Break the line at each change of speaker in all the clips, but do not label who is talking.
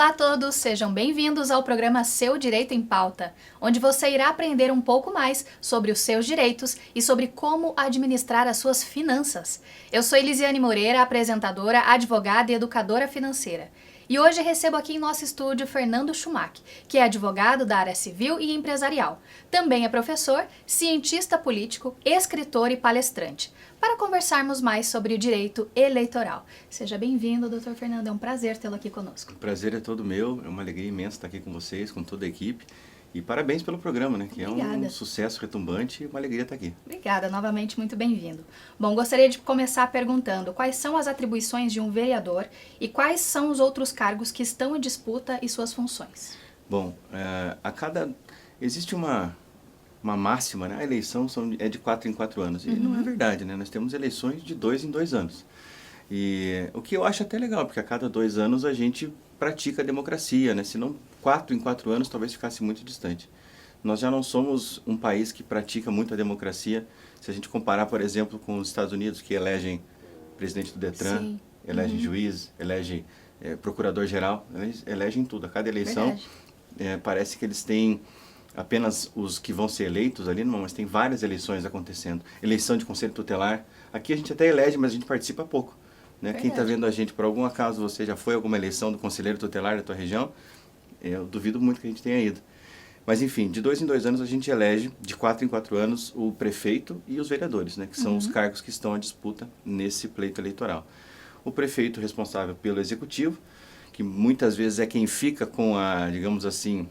Olá a todos, sejam bem-vindos ao programa Seu Direito em Pauta, onde você irá aprender um pouco mais sobre os seus direitos e sobre como administrar as suas finanças. Eu sou Elisiane Moreira, apresentadora, advogada e educadora financeira. E hoje recebo aqui em nosso estúdio Fernando Schumack, que é advogado da área civil e empresarial. Também é professor, cientista político, escritor e palestrante, para conversarmos mais sobre o direito eleitoral. Seja bem-vindo, doutor Fernando, é um prazer tê-lo aqui conosco.
O prazer é todo meu, é uma alegria imensa estar aqui com vocês, com toda a equipe. E parabéns pelo programa, né? Que
Obrigada.
É um sucesso retumbante e uma alegria estar aqui.
Obrigada, novamente muito bem-vindo. Bom, gostaria de começar perguntando quais são as atribuições de um vereador e quais são os outros cargos que estão em disputa e suas funções.
Bom, existe uma máxima, né? A eleição é de 4 em 4 anos. E não é verdade, né? Nós temos eleições de 2 em 2 anos. E o que eu acho até legal, porque a cada 2 anos a gente pratica a democracia, né? Se não 4 em 4 anos, talvez ficasse muito distante. Nós já não somos um país que pratica muito a democracia. Se a gente comparar, por exemplo, com os Estados Unidos, que elegem presidente do Detran,
Sim.
elegem juiz, elegem procurador-geral, eles elegem tudo. A cada eleição, parece que eles têm apenas os que vão ser eleitos ali, não, mas tem várias eleições acontecendo. Eleição de conselho tutelar. Aqui a gente até elege, mas a gente participa pouco. Né? Quem está vendo a gente, por algum acaso, você já foi a alguma eleição do conselheiro tutelar da tua região? Eu duvido muito que a gente tenha ido. Mas, enfim, de 2 em 2 anos a gente elege, de 4 em 4 anos, o prefeito e os vereadores, né? Que são os cargos que estão à disputa nesse pleito eleitoral. O prefeito responsável pelo executivo, que muitas vezes é quem fica com a, digamos assim,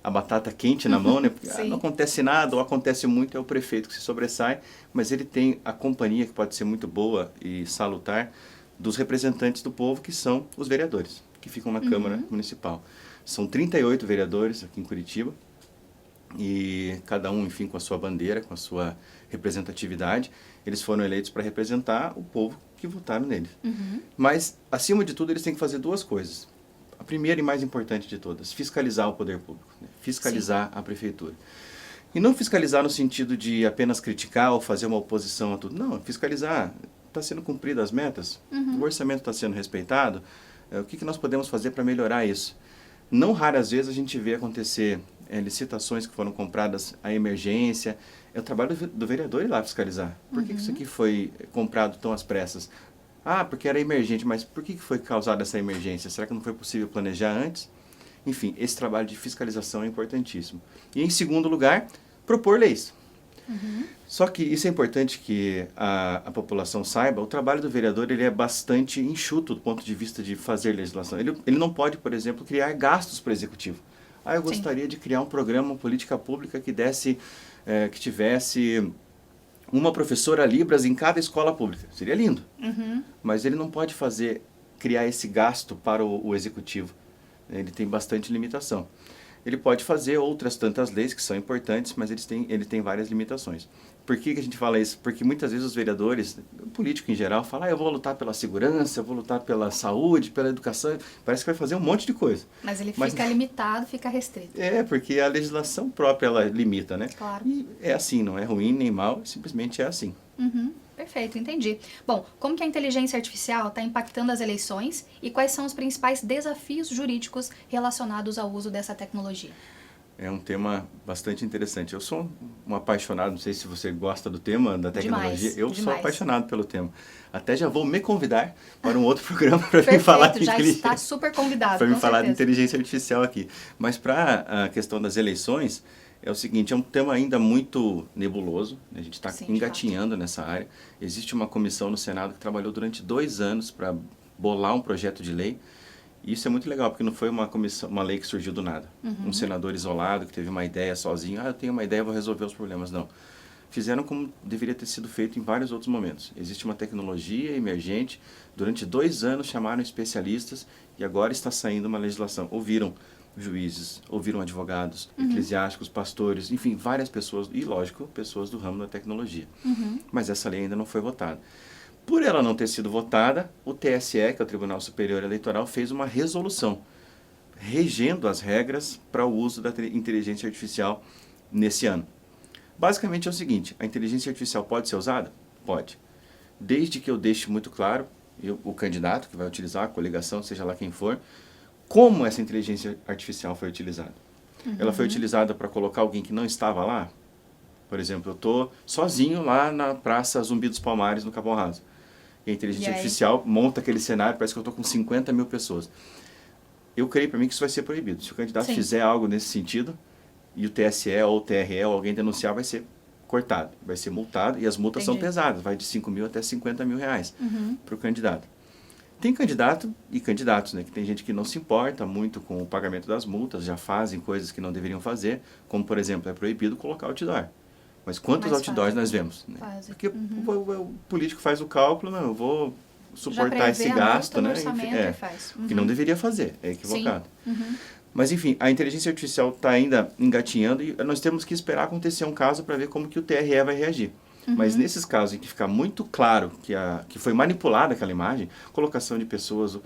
a batata quente na mão, né? Porque não acontece nada ou acontece muito, é o prefeito que se sobressai, mas ele tem a companhia que pode ser muito boa e salutar dos representantes do povo, que são os vereadores, que ficam na Câmara Municipal. São 38 vereadores aqui em Curitiba, e cada um, enfim, com a sua bandeira, com a sua representatividade. Eles foram eleitos para representar o povo que votaram neles. Mas, acima de tudo, eles têm que fazer duas coisas. A primeira e mais importante de todas, fiscalizar o poder público, né? Fiscalizar a prefeitura. E não fiscalizar no sentido de apenas criticar ou fazer uma oposição a tudo. Não, fiscalizar, está sendo cumpridas as metas, o orçamento está sendo respeitado, o que nós podemos fazer para melhorar isso? Não raras vezes a gente vê acontecer licitações que foram compradas à emergência. É o trabalho do vereador ir lá fiscalizar. Por que isso aqui foi comprado tão às pressas? Ah, porque era emergente, mas por que foi causada essa emergência? Será que não foi possível planejar antes? Enfim, esse trabalho de fiscalização é importantíssimo. E, em segundo lugar, propor leis. Só que isso é importante que a população saiba, o trabalho do vereador ele é bastante enxuto do ponto de vista de fazer legislação. Ele não pode, por exemplo, criar gastos para o executivo. Eu gostaria de criar um programa, uma política pública que tivesse uma professora Libras em cada escola pública. Seria lindo. Mas ele não pode criar esse gasto para o executivo. Ele tem bastante limitação. Ele pode fazer outras tantas leis que são importantes, mas ele tem várias limitações. Por que a gente fala isso? Porque muitas vezes os vereadores, o político em geral, fala eu vou lutar pela segurança, eu vou lutar pela saúde, pela educação, parece que vai fazer um monte de coisa.
Mas ele fica limitado, fica restrito.
Porque a legislação própria ela limita, né?
Claro.
E é assim, não é ruim nem mal, simplesmente é assim.
Perfeito, entendi. Bom, como que a inteligência artificial está impactando as eleições e quais são os principais desafios jurídicos relacionados ao uso dessa tecnologia?
É um tema bastante interessante. Eu sou um apaixonado, não sei se você gosta do tema da tecnologia. Eu sou apaixonado pelo tema. Até já vou me convidar para um outro programa para vir falar de
já está super convidado.
Para me falar de inteligência artificial aqui. Mas para a questão das eleições, é o seguinte, é um tema ainda muito nebuloso, a gente está engatinhando nessa área. Existe uma comissão no Senado que trabalhou durante 2 anos para bolar um projeto de lei. E isso é muito legal, porque não foi uma lei que surgiu do nada. Um senador isolado que teve uma ideia sozinho, eu tenho uma ideia, vou resolver os problemas. Não. Fizeram como deveria ter sido feito em vários outros momentos. Existe uma tecnologia emergente, durante 2 anos chamaram especialistas e agora está saindo uma legislação. Ouviram juízes, ouviram advogados, eclesiásticos, pastores, enfim, várias pessoas, e lógico, pessoas do ramo da tecnologia. Mas essa lei ainda não foi votada. Por ela não ter sido votada, o TSE, que é o Tribunal Superior Eleitoral, fez uma resolução regendo as regras para o uso da inteligência artificial nesse ano. Basicamente é o seguinte, a inteligência artificial pode ser usada? Pode. Desde que eu deixe muito claro, o candidato que vai utilizar, a coligação, seja lá quem for, Como essa inteligência artificial foi utilizada? Ela foi utilizada para colocar alguém que não estava lá? Por exemplo, eu estou sozinho lá na Praça Zumbi dos Palmares, no Capão Raso. E a inteligência artificial monta aquele cenário, parece que eu estou com 50 mil pessoas. Eu creio para mim que isso vai ser proibido. Se o candidato fizer algo nesse sentido, e o TSE ou o TRE ou alguém denunciar, vai ser cortado, vai ser multado, e as multas são pesadas, vai de 5 mil até 50 mil reais para o candidato. Tem candidato e candidatos, né? Que tem gente que não se importa muito com o pagamento das multas, já fazem coisas que não deveriam fazer, como, por exemplo, é proibido colocar outdoor. Mas quantos outdoors nós vemos? Né? Porque o político faz o cálculo, não, eu vou suportar esse gasto, né? Enfim, que não deveria fazer, é equivocado. Mas, enfim, a inteligência artificial está ainda engatinhando e nós temos que esperar acontecer um caso para ver como que o TRE vai reagir. Mas nesses casos em que fica muito claro que foi manipulada aquela imagem, colocação de pessoas...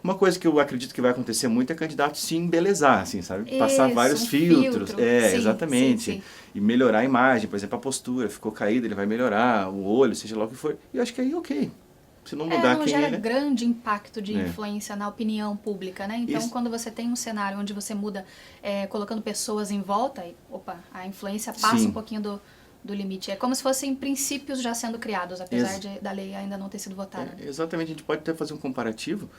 Uma coisa que eu acredito que vai acontecer muito é candidato se embelezar, assim, sabe? Passar vários filtros. Sim, exatamente. Sim. E melhorar a imagem, por exemplo, a postura ficou caída, ele vai melhorar, o olho, seja lá o que for. E eu acho que aí ok. Se não mudar
não
quem
gera
ele...
grande impacto de influência na opinião pública, né? Então, quando você tem um cenário onde você muda, colocando pessoas em volta, a influência passa um pouquinho do limite. É como se fossem princípios já sendo criados, apesar da lei ainda não ter sido votada.
Exatamente, a gente pode até fazer um comparativo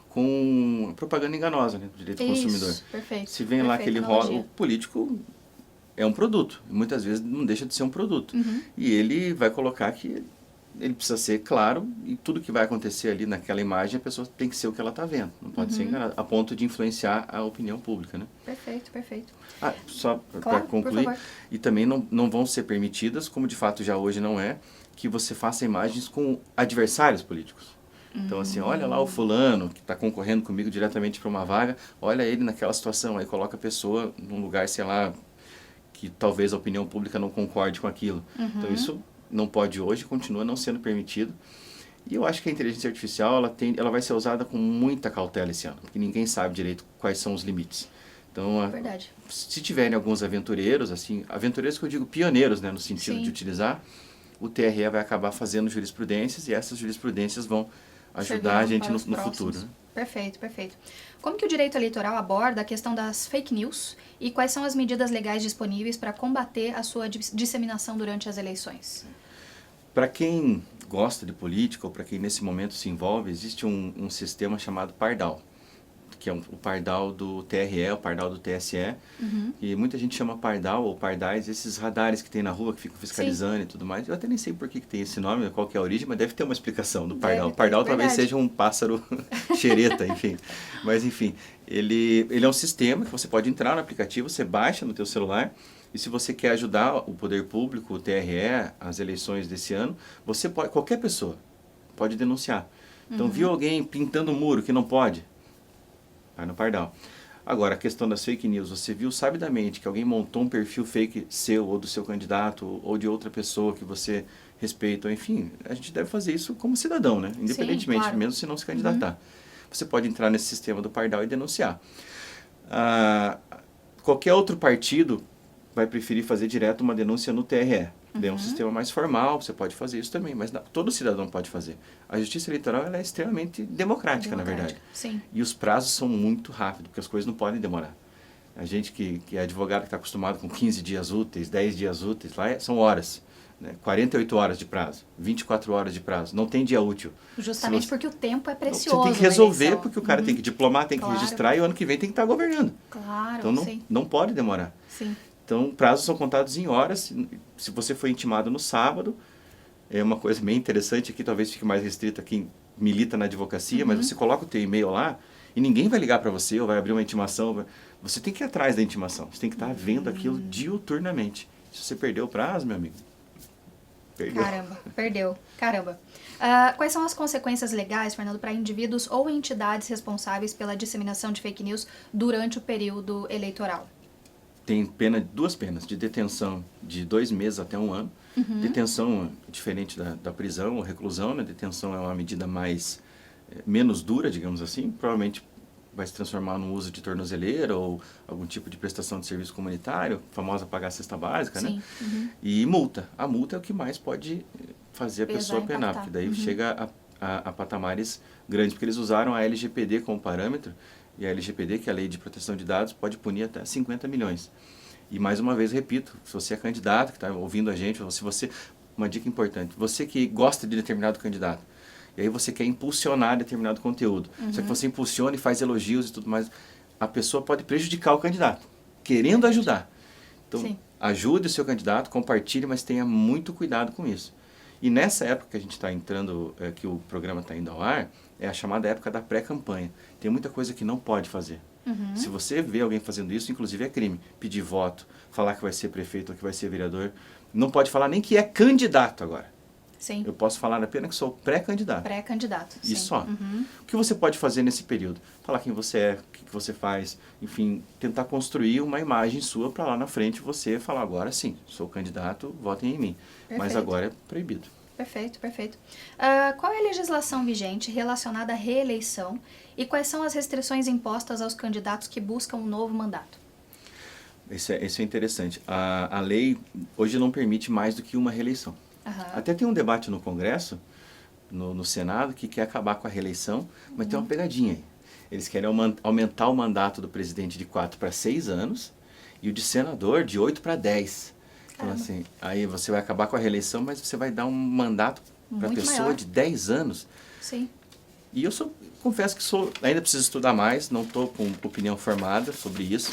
com propaganda enganosa, né, do direito do consumidor.
Perfeito.
Se vem lá aquele rótulo, o político é um produto, muitas vezes não deixa de ser um produto. E ele vai colocar que ele precisa ser claro e tudo que vai acontecer ali naquela imagem, a pessoa tem que ser o que ela está vendo, não pode ser enganada, a ponto de influenciar a opinião pública, né?
Perfeito.
Só para concluir, e também não vão ser permitidas, como de fato já hoje não é, que você faça imagens com adversários políticos. Então, assim, olha lá o fulano que está concorrendo comigo diretamente para uma vaga, olha ele naquela situação, aí coloca a pessoa num lugar, sei lá, que talvez a opinião pública não concorde com aquilo. Então, isso não pode hoje, continua não sendo permitido. E eu acho que a inteligência artificial, ela vai ser usada com muita cautela esse ano, porque ninguém sabe direito quais são os limites. Então, se tiverem alguns aventureiros, assim, aventureiros que eu digo pioneiros, né, no sentido de utilizar, o TRE vai acabar fazendo jurisprudências e essas jurisprudências vão ajudar a gente no futuro. Né?
Perfeito. Como que o direito eleitoral aborda a questão das fake news e quais são as medidas legais disponíveis para combater a sua disseminação durante as eleições?
Para quem gosta de política ou para quem nesse momento se envolve, existe um sistema chamado Pardal, que é o Pardal do TRE, o Pardal do TSE, e muita gente chama Pardal ou Pardais, esses radares que tem na rua que ficam fiscalizando e tudo mais. Eu até nem sei por que tem esse nome, qual que é a origem, mas deve ter uma explicação do Pardal. Pardal talvez seja um pássaro xereta, enfim. Mas enfim, ele é um sistema que você pode entrar no aplicativo, você baixa no teu celular, e se você quer ajudar o poder público, o TRE, as eleições desse ano, você pode, qualquer pessoa pode denunciar. Então, viu alguém pintando um muro que não pode? Vai no Pardal. Agora, a questão das fake news, você viu sabidamente que alguém montou um perfil fake seu, ou do seu candidato, ou de outra pessoa que você respeita, enfim, a gente deve fazer isso como cidadão, né? Independentemente, mesmo se não se candidatar. Você pode entrar nesse sistema do Pardal e denunciar. Qualquer outro partido vai preferir fazer direto uma denúncia no TRE. É um sistema mais formal, você pode fazer isso também, mas todo cidadão pode fazer. A justiça eleitoral ela é extremamente democrática, na verdade.
Sim.
E os prazos são muito rápidos, porque as coisas não podem demorar. A gente que é advogado que está acostumado com 15 dias úteis, 10 dias úteis, lá são horas. Né? 48 horas de prazo, 24 horas de prazo, não tem dia útil.
Justamente porque o tempo é precioso.
Você tem que resolver, porque o cara tem que diplomar, tem que registrar e o ano que vem tem que estar governando.
Claro,
então não pode demorar.
Sim.
Então, prazos são contados em horas. Se você foi intimado no sábado, é uma coisa bem interessante aqui, talvez fique mais restrito a quem milita na advocacia, mas você coloca o teu e-mail lá e ninguém vai ligar para você ou vai abrir uma intimação. Você tem que ir atrás da intimação. Você tem que estar vendo aquilo diuturnamente. Se você perdeu o prazo, meu amigo, perdeu.
Perdeu. Caramba. Quais são as consequências legais, Fernando, para indivíduos ou entidades responsáveis pela disseminação de fake news durante o período eleitoral?
Tem duas penas, de detenção de 2 meses até 1 ano. Detenção é diferente da prisão ou reclusão, né? Detenção é uma medida menos dura, digamos assim. Provavelmente vai se transformar no uso de tornozeleira ou algum tipo de prestação de serviço comunitário, famosa pagar a cesta básica, né? E multa. A multa é o que mais pode fazer a pessoa penar, porque daí chega a patamares grandes, porque eles usaram a LGPD como parâmetro. E a LGPD, que é a Lei de Proteção de Dados, pode punir até 50 milhões. E mais uma vez, repito, se você é candidato, que está ouvindo a gente, ou se você... Uma dica importante, você que gosta de determinado candidato, e aí você quer impulsionar determinado conteúdo, só que você impulsiona e faz elogios e tudo mais, a pessoa pode prejudicar o candidato, querendo ajudar. Então,
Sim.
ajude o seu candidato, compartilhe, mas tenha muito cuidado com isso. E nessa época que a gente está entrando, que o programa está indo ao ar, é a chamada época da pré-campanha. Tem muita coisa que não pode fazer. Se você vê alguém fazendo isso, inclusive é crime. Pedir voto, falar que vai ser prefeito ou que vai ser vereador. Não pode falar nem que é candidato agora.
Sim.
Eu posso falar apenas que sou pré-candidato.
Pré-candidato.
E só. O que você pode fazer nesse período? Falar quem você é, o que você faz, enfim, tentar construir uma imagem sua para lá na frente você falar, agora sim, sou candidato, votem em mim.
Perfeito.
Mas agora é proibido.
Perfeito, perfeito. Qual é a legislação vigente relacionada à reeleição e quais são as restrições impostas aos candidatos que buscam um novo mandato?
Isso é interessante. A lei hoje não permite mais do que uma reeleição. Até tem um debate no Congresso, no Senado, que quer acabar com a reeleição, mas tem uma pegadinha aí. Eles querem aumentar o mandato do presidente de 4 para 6 anos e o de senador de 8 para 10. Então, assim, aí você vai acabar com a reeleição, mas você vai dar um mandato para a pessoa
maior.
de 10 anos.
Sim.
E eu confesso que ainda preciso estudar mais, não estou com opinião formada sobre isso.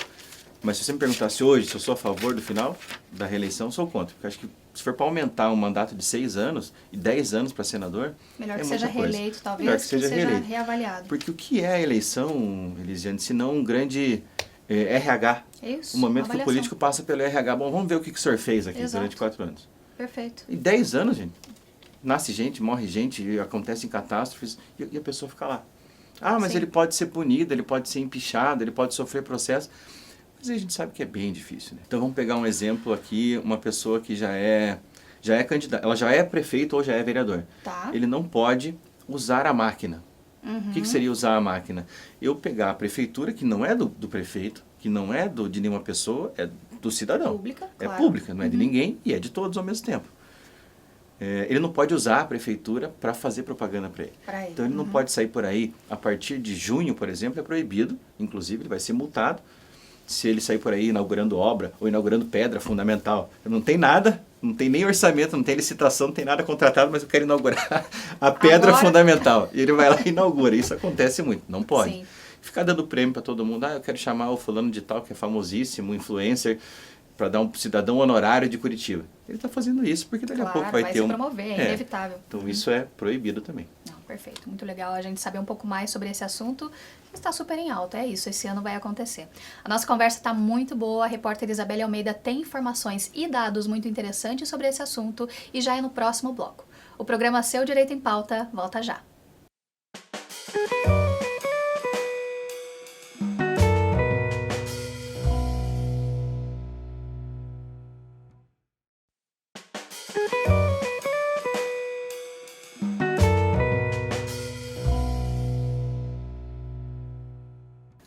Mas se você me perguntasse hoje se eu sou a favor do final da reeleição, eu sou contra. Porque acho que se for para aumentar um mandato de 6 anos e 10 anos para senador,
Melhor
é
que
muita
seja
coisa.
reeleito, talvez,
Melhor que seja reeleito.
reavaliado.
Porque o que é a eleição, Elisiane, se não um grande RH?
É isso,
O momento que o
avaliação.
político passa pelo RH. Bom, vamos ver o que o senhor fez aqui
Exato.
durante 4 anos.
Perfeito.
E 10 anos, gente. Nasce gente, morre gente, acontecem catástrofes e a pessoa fica lá. Ah, mas
Sim.
ele pode ser punido, ele pode ser empichado, ele pode sofrer processo. Mas aí a gente sabe que é bem difícil, né? Então vamos pegar um exemplo aqui, uma pessoa que já é candidata, ela já é prefeito ou já é vereador.
Tá.
Ele não pode usar a máquina. O que seria usar a máquina? Eu pegar a prefeitura, que não é do prefeito, que não é de nenhuma pessoa, é do cidadão.
Pública,
É
claro.
pública, não é de ninguém e é de todos ao mesmo tempo. Ele não pode usar a prefeitura para fazer propaganda para ele.
Pra ele.
Então ele não pode sair por aí. A partir de junho, por exemplo, é proibido. Inclusive, ele vai ser multado se ele sair por aí inaugurando obra ou inaugurando pedra fundamental. Não tem nada, não tem nem orçamento, não tem licitação, não tem nada contratado, mas eu quero inaugurar a pedra
Agora...
fundamental. E ele vai lá e inaugura. Isso acontece muito. Não pode.
Sim.
Ficar dando prêmio para todo mundo. Eu quero chamar o fulano de tal, que é famosíssimo, influencer, para dar um cidadão honorário de Curitiba. Ele está fazendo isso porque daqui a pouco vai ter
se promover, é inevitável.
Então isso é proibido também.
Não, perfeito. Muito legal a gente saber um pouco mais sobre esse assunto. Está super em alta, é isso. Esse ano vai acontecer. A nossa conversa está muito boa. A repórter Isabelle Almeida tem informações e dados muito interessantes sobre esse assunto e já é no próximo bloco. O programa Seu Direito em Pauta volta já.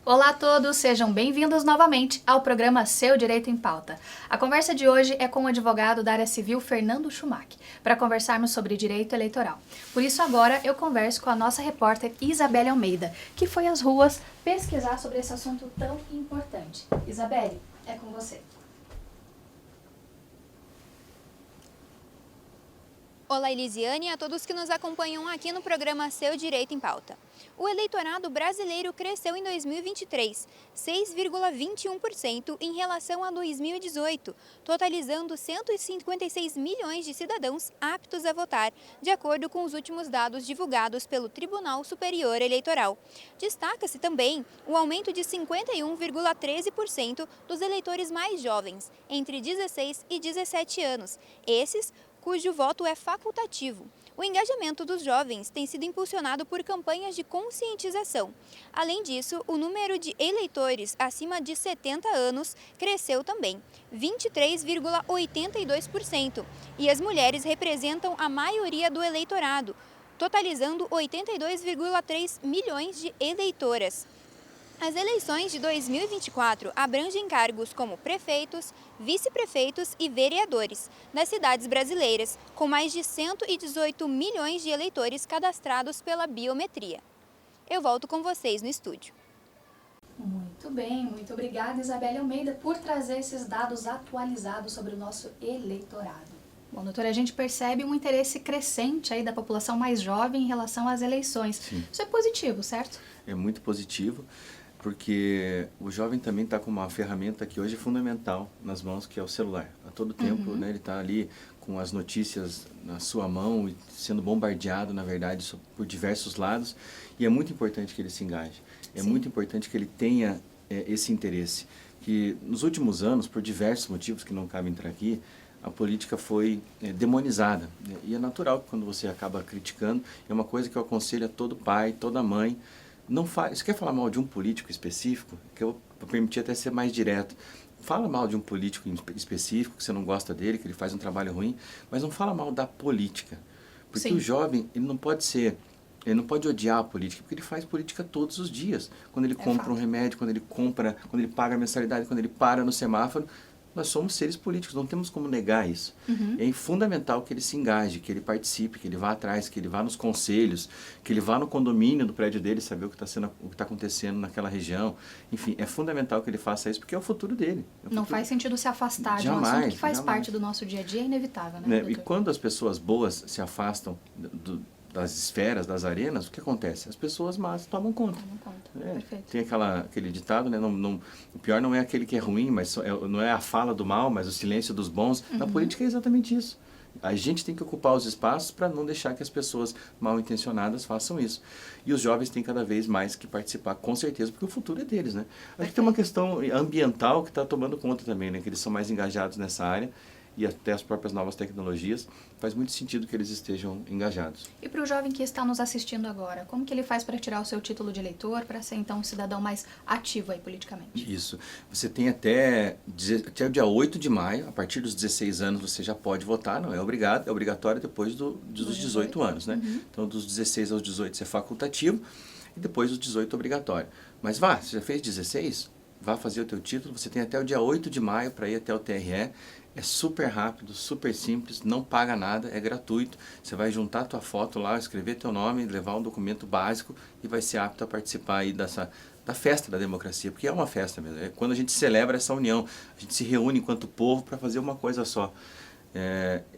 Olá a todos, sejam bem-vindos novamente ao programa Seu Direito em Pauta. A conversa de hoje é com o advogado da área civil Fernando Schumack, para conversarmos sobre direito eleitoral. Por isso agora eu converso com a nossa repórter Isabelle Almeida, que foi às ruas pesquisar sobre esse assunto tão importante. Isabelle, é com você.
Olá, Elisiane, e a todos que nos acompanham aqui no programa Seu Direito em Pauta. O eleitorado brasileiro cresceu em 2023, 6,21% em relação a 2018, totalizando 156 milhões de cidadãos aptos a votar, de acordo com os últimos dados divulgados pelo Tribunal Superior Eleitoral. Destaca-se também o aumento de 51,13% dos eleitores mais jovens, entre 16 e 17 anos, esses cujo voto é facultativo. O engajamento dos jovens tem sido impulsionado por campanhas de conscientização. Além disso, o número de eleitores acima de 70 anos cresceu também, 23,82%, e as mulheres representam a maioria do eleitorado, totalizando 82,3 milhões de eleitoras. As eleições de 2024 abrangem cargos como prefeitos, vice-prefeitos e vereadores das cidades brasileiras, com mais de 118 milhões de eleitores cadastrados pela biometria. Eu volto com vocês no estúdio.
Muito bem, muito obrigada, Isabelle Almeida, por trazer esses dados atualizados sobre o nosso eleitorado. Bom, doutora, a gente percebe um interesse crescente aí da população mais jovem em relação às eleições.
Sim.
Isso é positivo, certo?
É muito positivo, porque o jovem também está com uma ferramenta que hoje é fundamental nas mãos, que é o celular. A todo tempo, né, ele está ali com as notícias na sua mão e sendo bombardeado, na verdade, por diversos lados. E é muito importante que ele se engaje. É
Sim.
muito importante que ele tenha esse interesse. Que nos últimos anos, por diversos motivos que não cabe entrar aqui, a política foi demonizada. E é natural que quando você acaba criticando, é uma coisa que eu aconselho a todo pai, toda mãe. Não faz, você quer falar mal de um político específico, que eu vou permitir até ser mais direto. Fala mal de um político específico, que você não gosta dele, que ele faz um trabalho ruim, mas não fala mal da política. Porque
Sim.
o jovem, ele não pode odiar a política, porque ele faz política todos os dias. Quando ele compra um remédio, quando ele paga a mensalidade, quando ele para no semáforo, nós somos seres políticos, não temos como negar isso. É fundamental que ele se engaje, que ele participe, que ele vá atrás, que ele vá nos conselhos, que ele vá no condomínio do prédio dele, saber o que está acontecendo naquela região. Enfim, é fundamental que ele faça isso, porque é o futuro dele.
Não faz sentido se afastar de um assunto que faz parte do nosso dia a dia, é inevitável, né,
E quando as pessoas boas se afastam das esferas, das arenas, o que acontece? As pessoas más tomam conta.
Perfeito.
Tem aquele ditado, né? O pior não é aquele que é ruim, mas não é a fala do mal, mas o silêncio dos bons. Na política é exatamente isso. A gente tem que ocupar os espaços para não deixar que as pessoas mal intencionadas façam isso. E os jovens têm cada vez mais que participar, com certeza, porque o futuro é deles, né? Acho que tem uma questão ambiental que está tomando conta também, né? Que eles são mais engajados nessa área. E até as próprias novas tecnologias, faz muito sentido que eles estejam engajados.
E para o jovem que está nos assistindo agora, como que ele faz para tirar o seu título de eleitor, para ser então um cidadão mais ativo aí politicamente?
Isso. Você tem até o dia 8 de maio, a partir dos 16 anos você já pode votar, não é obrigado, é obrigatório depois dos 18 anos, né? Então dos 16 aos 18 isso é facultativo e depois dos 18 obrigatório. Mas você já fez 16? Vá fazer o teu título, você tem até o dia 8 de maio para ir até o TRE. É super rápido, super simples, não paga nada, é gratuito. Você vai juntar a tua foto lá, escrever teu nome, levar um documento básico e vai ser apto a participar aí da festa da democracia, porque é uma festa mesmo. É quando a gente celebra essa união, a gente se reúne enquanto povo para fazer uma coisa só.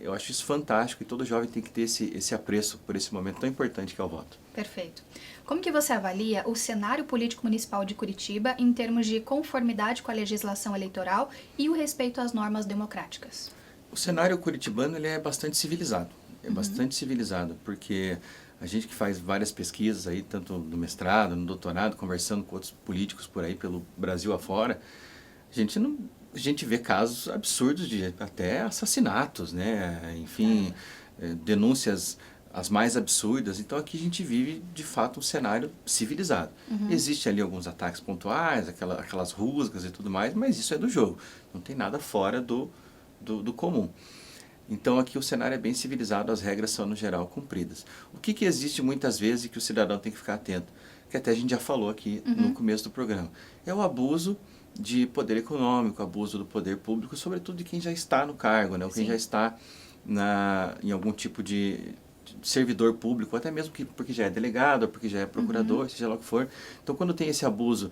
Eu acho isso fantástico e todo jovem tem que ter esse apreço por esse momento tão importante que é o voto.
Perfeito. Como que você avalia o cenário político municipal de Curitiba em termos de conformidade com a legislação eleitoral e o respeito às normas democráticas?
O cenário curitibano ele é bastante civilizado. É bastante civilizado, porque a gente que faz várias pesquisas aí, tanto no mestrado, no doutorado, conversando com outros políticos por aí, pelo Brasil afora, a gente vê casos absurdos de até assassinatos, né? Enfim, denúncias as mais absurdas. Então aqui a gente vive de fato um cenário civilizado. Existe ali alguns ataques pontuais, aquelas rusgas e tudo mais, mas isso é do jogo. Não tem nada fora do comum. Então aqui o cenário é bem civilizado, as regras são no geral cumpridas. O que existe muitas vezes e que o cidadão tem que ficar atento, que até a gente já falou aqui no começo do programa, é o abuso de poder econômico, abuso do poder público, sobretudo de quem já está no cargo, né? Ou quem já está em algum tipo de servidor público, até mesmo porque já é delegado, ou porque já é procurador, seja lá o que for. Então, quando tem esse abuso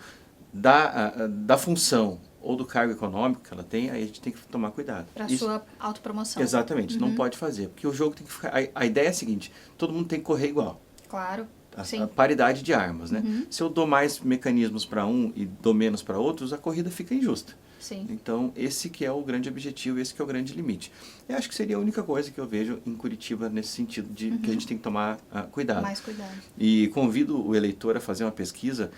da função ou do cargo econômico que ela tem, aí a gente tem que tomar cuidado.
Para a sua autopromoção.
Exatamente, não pode fazer, porque o jogo tem que ficar... A ideia é a seguinte, todo mundo tem que correr igual.
Claro.
A paridade de armas, né? Se eu dou mais mecanismos para um e dou menos para outros, a corrida fica injusta.
Sim.
Então, esse que é o grande objetivo, esse que é o grande limite. Eu acho que seria a única coisa que eu vejo em Curitiba nesse sentido de que a gente tem que tomar cuidado.
Mais cuidado.
E convido o eleitor a fazer uma pesquisa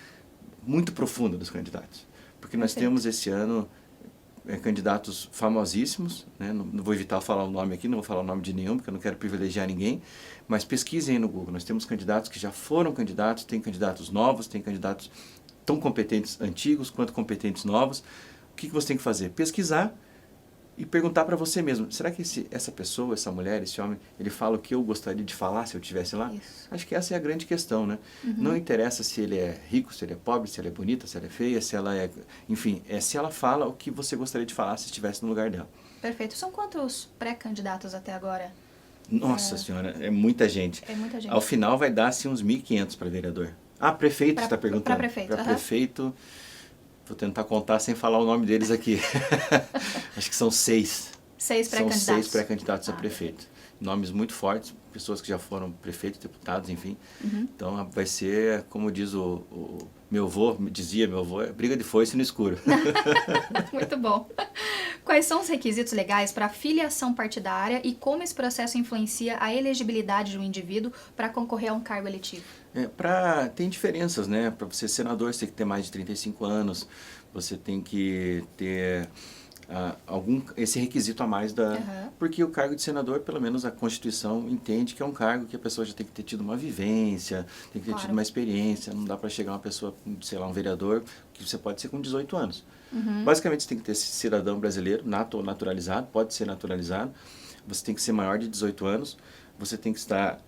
muito profunda dos candidatos. Porque nós temos esse ano candidatos famosíssimos, né? Não vou evitar falar o nome aqui, não vou falar o nome de nenhum, porque eu não quero privilegiar ninguém, mas pesquisem aí no Google. Nós temos candidatos que já foram candidatos, tem candidatos novos, tem candidatos tão competentes antigos quanto competentes novos. O que você tem que fazer? Pesquisar e perguntar para você mesmo, será que essa pessoa, essa mulher, esse homem, ele fala o que eu gostaria de falar se eu estivesse lá?
Isso.
Acho que essa é a grande questão, né? Não interessa se ele é rico, se ele é pobre, se ela é bonita, se ela é feia, se ela é... Enfim, se ela fala o que você gostaria de falar se estivesse no lugar dela.
Perfeito. São quantos pré-candidatos até agora?
Nossa senhora, é muita gente.
É muita gente.
Ao final vai dar assim, uns 1.500 para vereador. Prefeito, você está perguntando?
Para prefeito.
Para prefeito, Vou tentar contar sem falar o nome deles aqui. Acho que são 6.
6 pré-candidatos.
São 6 pré-candidatos a prefeito. Nomes muito fortes, pessoas que já foram prefeitos, deputados, enfim. Então vai ser, como diz meu avô, é briga de foice no escuro.
Muito bom. Quais são os requisitos legais para filiação partidária e como esse processo influencia a elegibilidade de um indivíduo para concorrer a um cargo eletivo?
Tem diferenças, né? Para você ser senador, você tem que ter mais de 35 anos, você tem que ter esse requisito a mais porque o cargo de senador, pelo menos a Constituição entende que é um cargo que a pessoa já tem que ter tido uma vivência, tem que ter tido uma experiência, não dá para chegar uma pessoa, sei lá, um vereador, que você pode ser com 18 anos. Basicamente, você tem que ter cidadão brasileiro, naturalizado, pode ser naturalizado, você tem que ser maior de 18 anos, você tem que estar...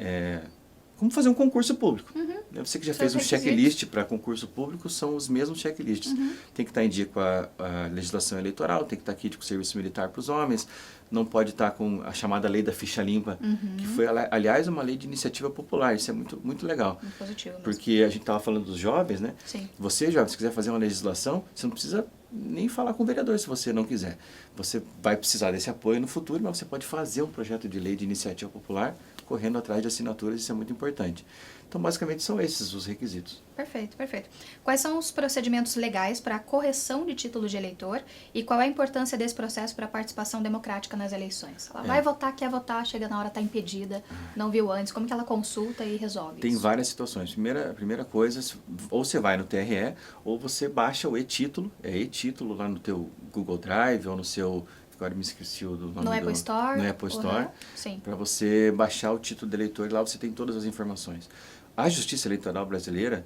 como fazer um concurso público. Você que já fez um checklist para concurso público, são os mesmos checklists. Tem que estar em dia com a legislação eleitoral, tem que estar aqui com o serviço militar para os homens, não pode estar com a chamada lei da ficha limpa, que foi, aliás, uma lei de iniciativa popular. Isso é muito, muito legal.
Muito positivo mesmo.
Porque a gente estava falando dos jovens, né?
Sim.
Você, jovem, se quiser fazer uma legislação, você não precisa nem falar com o vereador se você não quiser. Você vai precisar desse apoio no futuro, mas você pode fazer um projeto de lei de iniciativa popular correndo atrás de assinaturas, isso é muito importante. Então, basicamente, são esses os requisitos.
Perfeito, perfeito. Quais são os procedimentos legais para a correção de título de eleitor e qual é a importância desse processo para a participação democrática nas eleições? Ela vai votar, quer votar, chega na hora, está impedida, não viu antes, como que ela consulta e resolve
Tem
isso?
várias situações. Primeira coisa, ou você vai no TRE, ou você baixa o e-título, e-título lá no teu Google Drive ou no seu... Agora me esqueci do nome
no Apple Store.
No Apple Store.
Sim. Para
você baixar o título de eleitor e lá você tem todas as informações. A Justiça Eleitoral Brasileira,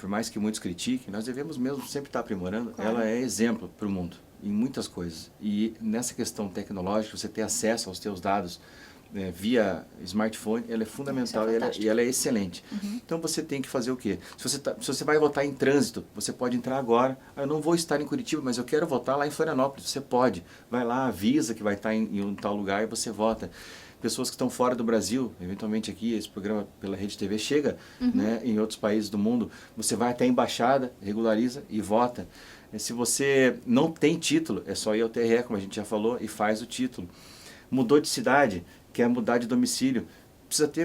por mais que muitos critiquem, nós devemos mesmo sempre estar aprimorando, ela é exemplo para o mundo em muitas coisas. E nessa questão tecnológica, você ter acesso aos teus dados via smartphone, ela é fundamental e ela é excelente. Então você tem que fazer o quê? Se você vai votar em trânsito, você pode entrar agora. Eu não vou estar em Curitiba, mas eu quero votar lá em Florianópolis. Você pode. Vai lá, avisa que vai estar em um tal lugar e você vota. Pessoas que estão fora do Brasil, eventualmente aqui, esse programa pela Rede TV chega em outros países do mundo, você vai até a embaixada, regulariza e vota. Se você não tem título, é só ir ao TRE, como a gente já falou, e faz o título. Mudou de cidade, quer mudar de domicílio,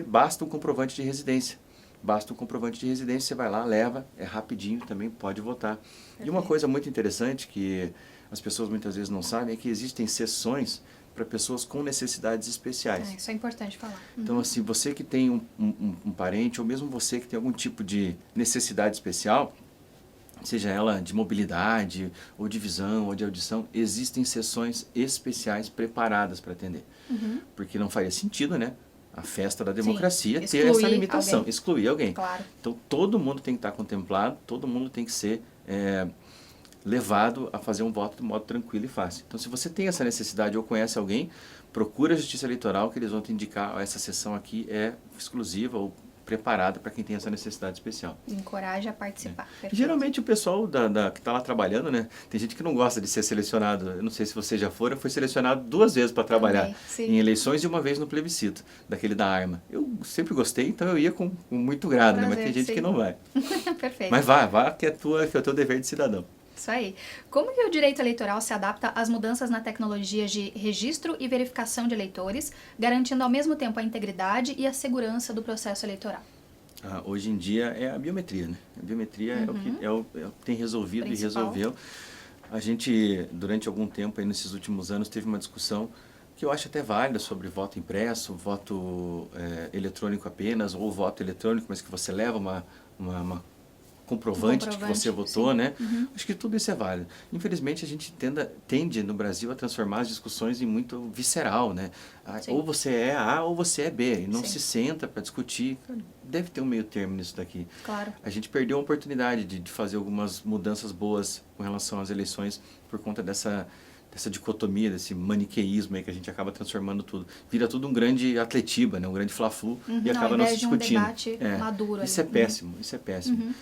basta um comprovante de residência. Basta um comprovante de residência, você vai lá, leva, é rapidinho, também pode votar. Perfeito. E uma coisa muito interessante que as pessoas muitas vezes não sabem é que existem sessões para pessoas com necessidades especiais.
Isso é importante falar.
Então, assim, você que tem um parente, ou mesmo você que tem algum tipo de necessidade especial, seja ela de mobilidade, ou de visão, ou de audição, existem sessões especiais preparadas para atender. Porque não faria sentido, né? A festa da democracia ter essa limitação, excluir alguém.
Claro.
Então, todo mundo tem que estar contemplado, todo mundo tem que ser levado a fazer um voto de modo tranquilo e fácil. Então, se você tem essa necessidade ou conhece alguém, procura a Justiça Eleitoral, que eles vão te indicar, essa sessão aqui é exclusiva ou preparada para quem tem essa necessidade especial.
Encoraja a participar.
Geralmente o pessoal que está lá trabalhando, né? Tem gente que não gosta de ser selecionado. Eu não sei se você já foi, eu fui selecionado 2 vezes para trabalhar em eleições e uma vez no plebiscito, daquele da arma. Eu sempre gostei, então eu ia com muito grado, né? Mas tem gente que não vai.
Perfeito.
Mas vá, que é o teu dever de cidadão.
Isso aí. Como que o direito eleitoral se adapta às mudanças na tecnologia de registro e verificação de eleitores, garantindo ao mesmo tempo a integridade e a segurança do processo eleitoral?
Hoje em dia é a biometria, né? A biometria é o que tem resolvido e resolveu. A gente, durante algum tempo, aí, nesses últimos anos, teve uma discussão que eu acho até válida sobre voto impresso, voto eletrônico apenas, ou voto eletrônico, mas que você leva uma comprovante de que você votou, né? Acho que tudo isso é válido. Infelizmente, a gente tende no Brasil a transformar as discussões em muito visceral, né? Ou você é A ou você é B, e não se senta para discutir. Deve ter um meio termo nisso daqui.
Claro.
A gente perdeu a oportunidade de fazer algumas mudanças boas com relação às eleições por conta dessa dicotomia, desse maniqueísmo aí que a gente acaba transformando tudo. Vira tudo um grande atletiba, né? Um grande fla-flu e acaba não se discutindo.
Um debate maduro.
Isso é péssimo, isso é péssimo.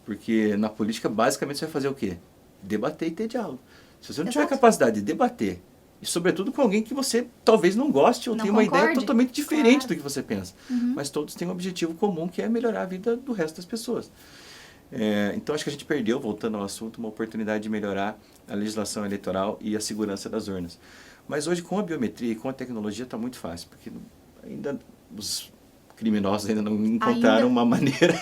Porque na política, basicamente, você vai fazer o quê? Debater e ter diálogo. Se você não tiver capacidade de debater, e sobretudo com alguém que você talvez não goste ou tenha uma ideia totalmente diferente do que você pensa, mas todos têm um objetivo comum que é melhorar a vida do resto das pessoas. Então acho que a gente perdeu, voltando ao assunto, uma oportunidade de melhorar a legislação eleitoral e a segurança das urnas. Mas hoje com a biometria e com a tecnologia está muito fácil, porque ainda os criminosos ainda não encontraram uma maneira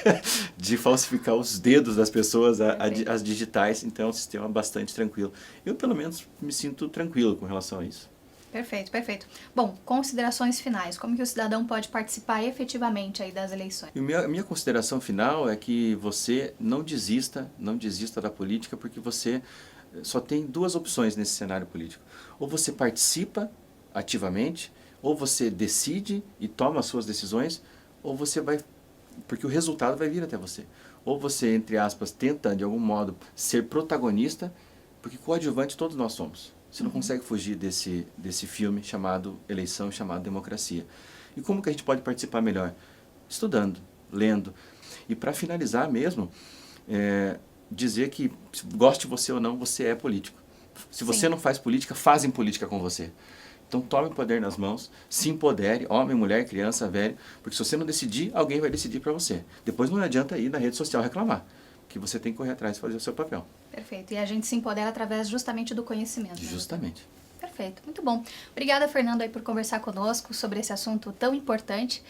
de falsificar os dedos das pessoas, as digitais, então é um sistema bastante tranquilo. Eu pelo menos me sinto tranquilo com relação a isso.
Perfeito, perfeito. Bom, considerações finais. Como que o cidadão pode participar efetivamente aí das eleições?
E a minha consideração final é que você não desista da política, porque você só tem duas opções nesse cenário político. Ou você participa ativamente, ou você decide e toma as suas decisões, ou você vai, porque o resultado vai vir até você. Ou você, entre aspas, tenta de algum modo ser protagonista, porque coadjuvante todos nós somos. Você não consegue fugir desse filme chamado eleição, chamado democracia. E como que a gente pode participar melhor? Estudando, lendo. E para finalizar mesmo, dizer que, goste você ou não, você é político. Se você não faz política, fazem política com você. Então tome o poder nas mãos, se empodere, homem, mulher, criança, velho, porque se você não decidir, alguém vai decidir para você. Depois não adianta ir na rede social reclamar, que você tem que correr atrás e fazer o seu papel.
Perfeito. E a gente se empodera através justamente do conhecimento.
Justamente.
Perfeito. Muito bom. Obrigada, Fernando, aí por conversar conosco sobre esse assunto tão importante.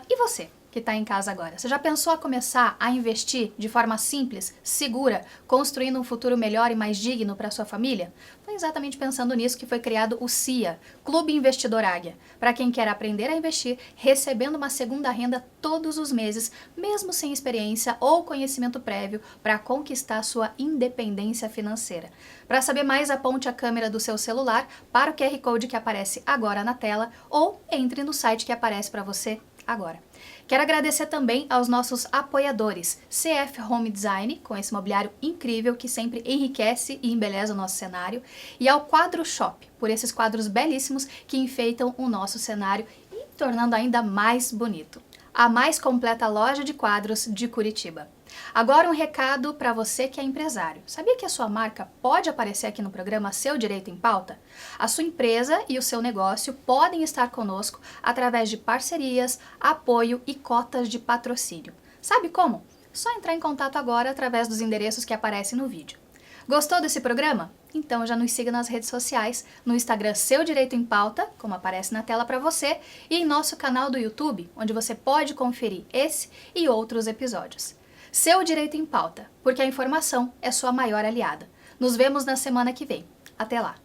E você, que está em casa agora? Você já pensou a começar a investir de forma simples, segura, construindo um futuro melhor e mais digno para a sua família? Foi exatamente pensando nisso que foi criado o CIA, Clube Investidor Águia, para quem quer aprender a investir, recebendo uma segunda renda todos os meses, mesmo sem experiência ou conhecimento prévio, para conquistar sua independência financeira. Para saber mais, aponte a câmera do seu celular para o QR Code que aparece agora na tela ou entre no site que aparece para você agora. Quero agradecer também aos nossos apoiadores, CF Home Design, com esse mobiliário incrível que sempre enriquece e embeleza o nosso cenário, e ao Quadro Shop, por esses quadros belíssimos que enfeitam o nosso cenário e tornando ainda mais bonito. A mais completa loja de quadros de Curitiba. Agora um recado para você que é empresário. Sabia que a sua marca pode aparecer aqui no programa Seu Direito em Pauta? A sua empresa e o seu negócio podem estar conosco através de parcerias, apoio e cotas de patrocínio. Sabe como? Só entrar em contato agora através dos endereços que aparecem no vídeo. Gostou desse programa? Então já nos siga nas redes sociais, no Instagram Seu Direito em Pauta, como aparece na tela para você, e em nosso canal do YouTube, onde você pode conferir esse e outros episódios. Seu Direito em Pauta, porque a informação é sua maior aliada. Nos vemos na semana que vem. Até lá!